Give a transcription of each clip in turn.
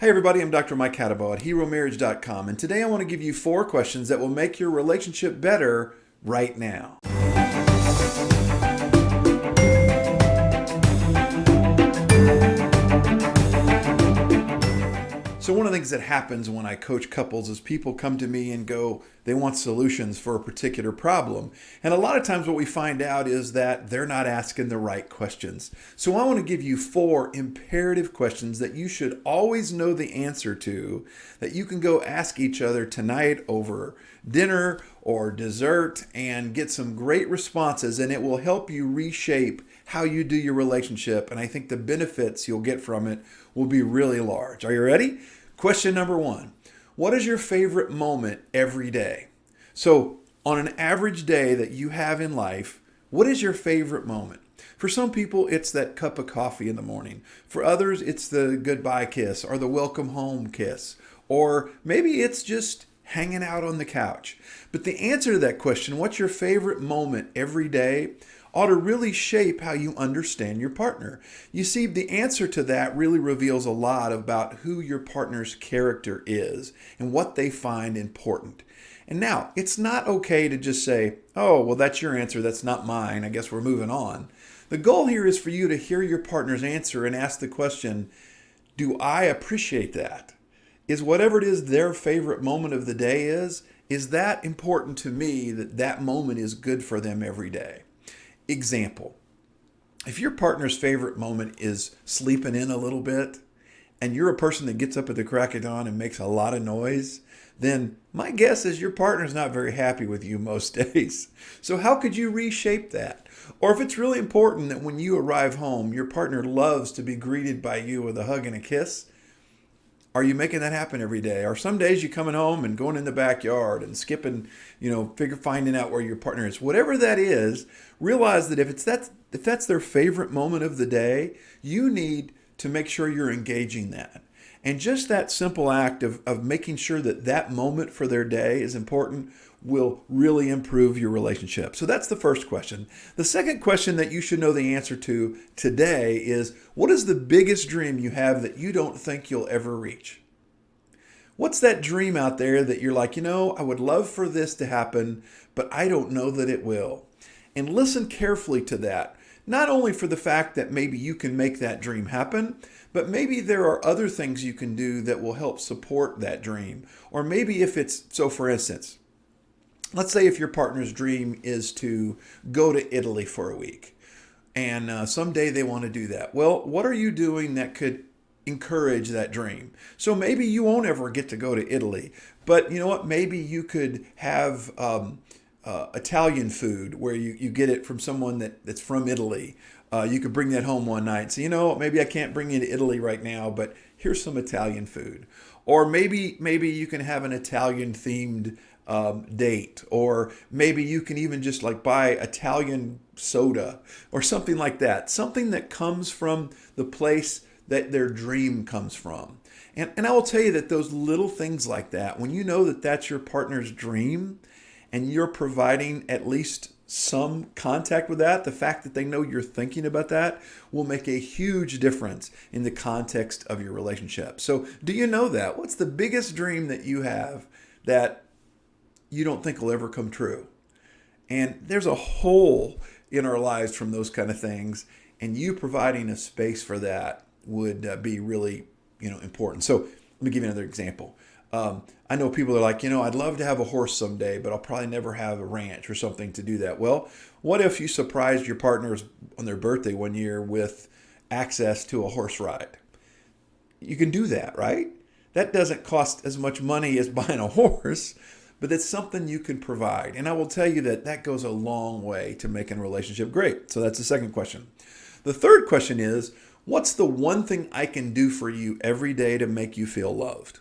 Hey everybody, I'm Dr. Mike Catabo at HeroMarriage.com, and today I want to give you 4 questions that will make your relationship better right now. So one of the things that happens when I coach couples is people come to me and go, they want solutions for a particular problem. And a lot of times what we find out is that they're not asking the right questions. So I want to give you 4 imperative questions that you should always know the answer to, that you can go ask each other tonight over dinner or dessert and get some great responses, and it will help you reshape how you do your relationship. And I think the benefits you'll get from it will be really large. Are you ready? Question number 1. What is your favorite moment every day? So, on an average day that you have in life, what is your favorite moment? For some people, it's that cup of coffee in the morning. For others, it's the goodbye kiss or the welcome home kiss. Or maybe it's just hanging out on the couch. But the answer to that question, what's your favorite moment every day, ought to really shape how you understand your partner. You see, the answer to that really reveals a lot about who your partner's character is and what they find important. And now, it's not okay to just say, oh, well, that's your answer, that's not mine, I guess we're moving on. The goal here is for you to hear your partner's answer and ask the question, do I appreciate that? Is whatever it is their favorite moment of the day is that important to me that that moment is good for them every day? Example, if your partner's favorite moment is sleeping in a little bit, and you're a person that gets up at the crack of dawn and makes a lot of noise, then my guess is your partner's not very happy with you most days. So how could you reshape that? Or if it's really important that when you arrive home, your partner loves to be greeted by you with a hug and a kiss, are you making that happen every day? Or some days you coming home and going in the backyard and skipping, finding out where your partner is. Whatever that is, realize that if that's their favorite moment of the day, you need to make sure you're engaging that. And just that simple act of making sure that that moment for their day is important will really improve your relationship. So that's the first question. The second question that you should know the answer to today is, what is the biggest dream you have that you don't think you'll ever reach? What's that dream out there that you're like, I would love for this to happen, but I don't know that it will? And listen carefully to that. Not only for the fact that maybe you can make that dream happen, but maybe there are other things you can do that will help support that dream. Or maybe for instance, let's say if your partner's dream is to go to Italy for a week, and someday they want to do that. Well, what are you doing that could encourage that dream? So maybe you won't ever get to go to Italy, but you know what? Maybe you could have Italian food where you get it from someone that's from Italy. You could bring that home one night. So, maybe I can't bring you to Italy right now, but here's some Italian food. Or maybe you can have an Italian themed date. Or maybe you can even just buy Italian soda or something like that. Something that comes from the place that their dream comes from. And I will tell you that those little things like that, when you know that that's your partner's dream, and you're providing at least some contact with that, the fact that they know you're thinking about that will make a huge difference in the context of your relationship. So do you know that? What's the biggest dream that you have that you don't think will ever come true? And there's a hole in our lives from those kind of things, and you providing a space for that would be really, important. So let me give you another example. I know people are like, I'd love to have a horse someday, but I'll probably never have a ranch or something to do that. Well, what if you surprised your partners on their birthday one year with access to a horse ride? You can do that, right? That doesn't cost as much money as buying a horse, but it's something you can provide. And I will tell you that goes a long way to making a relationship great. So that's the second question. The third question is, what's the one thing I can do for you every day to make you feel loved?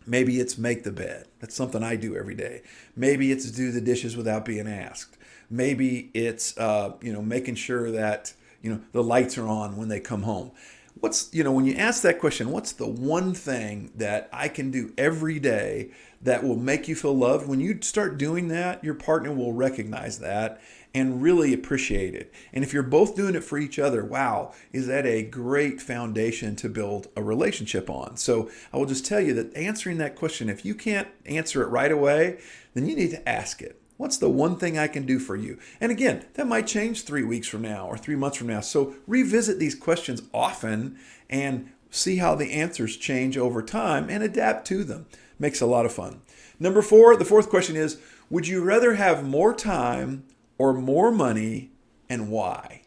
Maybe it's make the bed. That's something I do every day. Maybe it's do the dishes without being asked. Maybe it's making sure that the lights are on when they come home. When you ask that question, what's the one thing that I can do every day that will make you feel loved? When you start doing that, your partner will recognize that, and really appreciate it. And if you're both doing it for each other, wow, is that a great foundation to build a relationship on? So I will just tell you that answering that question, if you can't answer it right away, then you need to ask it. What's the one thing I can do for you? And again, that might change 3 weeks from now or 3 months from now. So revisit these questions often and see how the answers change over time and adapt to them. Makes a lot of fun. Number 4, the fourth question is, would you rather have more time or more money, and why?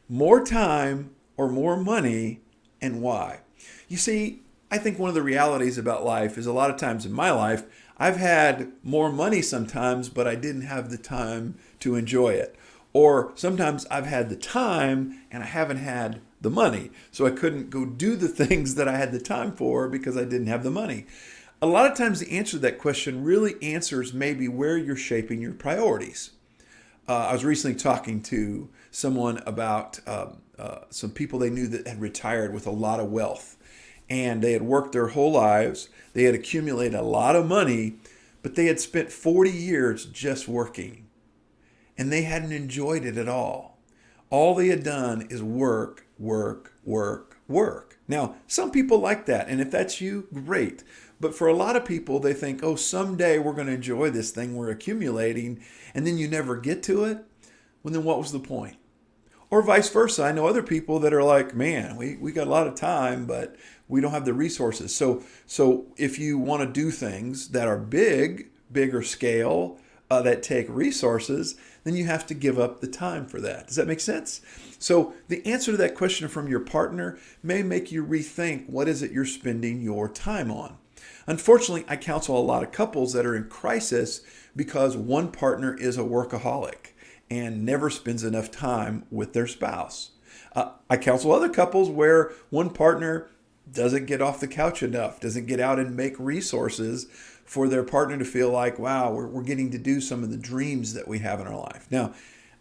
More time or more money, and why? You see, I think one of the realities about life is a lot of times in my life, I've had more money sometimes, but I didn't have the time to enjoy it. Or sometimes I've had the time and I haven't had the money. So I couldn't go do the things that I had the time for because I didn't have the money. A lot of times the answer to that question really answers maybe where you're shaping your priorities. I was recently talking to someone about some people they knew that had retired with a lot of wealth. And they had worked their whole lives. They had accumulated a lot of money, but they had spent 40 years just working. And they hadn't enjoyed it at all. All they had done is work, work, work, work. Now, some people like that. And if that's you, great. But for a lot of people, they think, oh, someday we're going to enjoy this thing we're accumulating. And then you never get to it. Well, then what was the point? Or vice versa. I know other people that are like, man, we got a lot of time, but we don't have the resources. So if you want to do things that are bigger scale, that take resources, then you have to give up the time for that. Does that make sense? So the answer to that question from your partner may make you rethink what is it you're spending your time on. Unfortunately, I counsel a lot of couples that are in crisis because one partner is a workaholic and never spends enough time with their spouse. I counsel other couples where one partner doesn't get off the couch enough, doesn't get out and make resources for their partner to feel like, wow, we're getting to do some of the dreams that we have in our life. Now,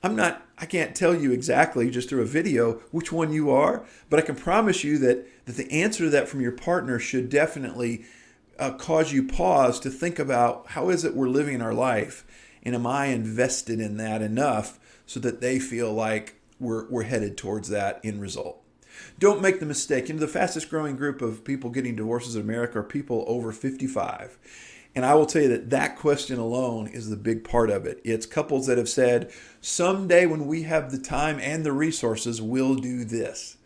I can't tell you exactly just through a video which one you are, but I can promise you that the answer to that from your partner should definitely cause you pause to think about how is it we're living our life, and am I invested in that enough so that they feel like we're headed towards that end result. Don't make the mistake. The fastest growing group of people getting divorces in America are people over 55. And I will tell you that question alone is the big part of it. It's couples that have said, someday when we have the time and the resources, we'll do this.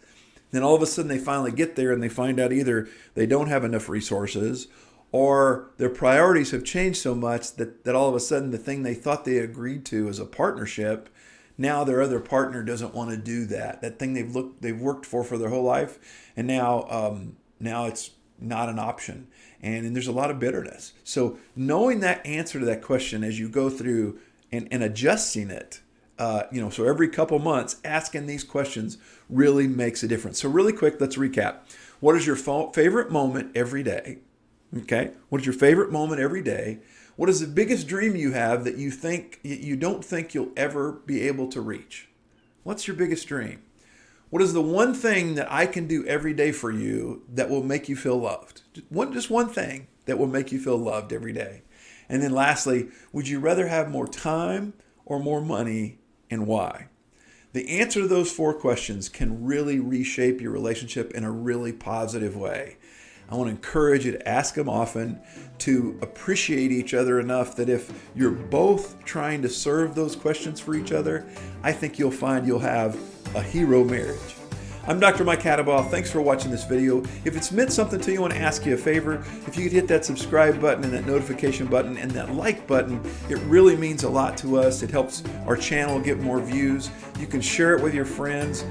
Then all of a sudden they finally get there and they find out either they don't have enough resources or their priorities have changed so much that all of a sudden the thing they thought they agreed to as a partnership, now their other partner doesn't want to do that. That thing they've worked for their whole life, and now it's not an option. And there's a lot of bitterness. So knowing that answer to that question as you go through and adjusting it, so every couple months asking these questions really makes a difference. So really quick, let's recap. What is your favorite moment every day? Okay. What is your favorite moment every day? What is the biggest dream you have that you don't think you'll ever be able to reach? What's your biggest dream? What is the one thing that I can do every day for you that will make you feel loved? Just one thing that will make you feel loved every day. And then lastly, would you rather have more time or more money, and why? The answer to those 4 questions can really reshape your relationship in a really positive way. I want to encourage you to ask them often, to appreciate each other enough that if you're both trying to serve those questions for each other, I think you'll find you'll have a hero marriage. I'm Dr. Mike Hadabal. Thanks for watching this video. If it's meant something to you, I want to ask you a favor. If you could hit that subscribe button and that notification button and that like button, it really means a lot to us. It helps our channel get more views. You can share it with your friends.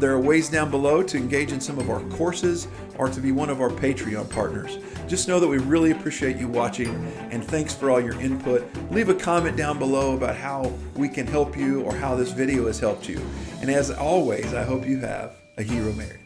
There are ways down below to engage in some of our courses or to be one of our Patreon partners. Just know that we really appreciate you watching, and thanks for all your input. Leave a comment down below about how we can help you or how this video has helped you. And as always, I hope you have a hero marriage.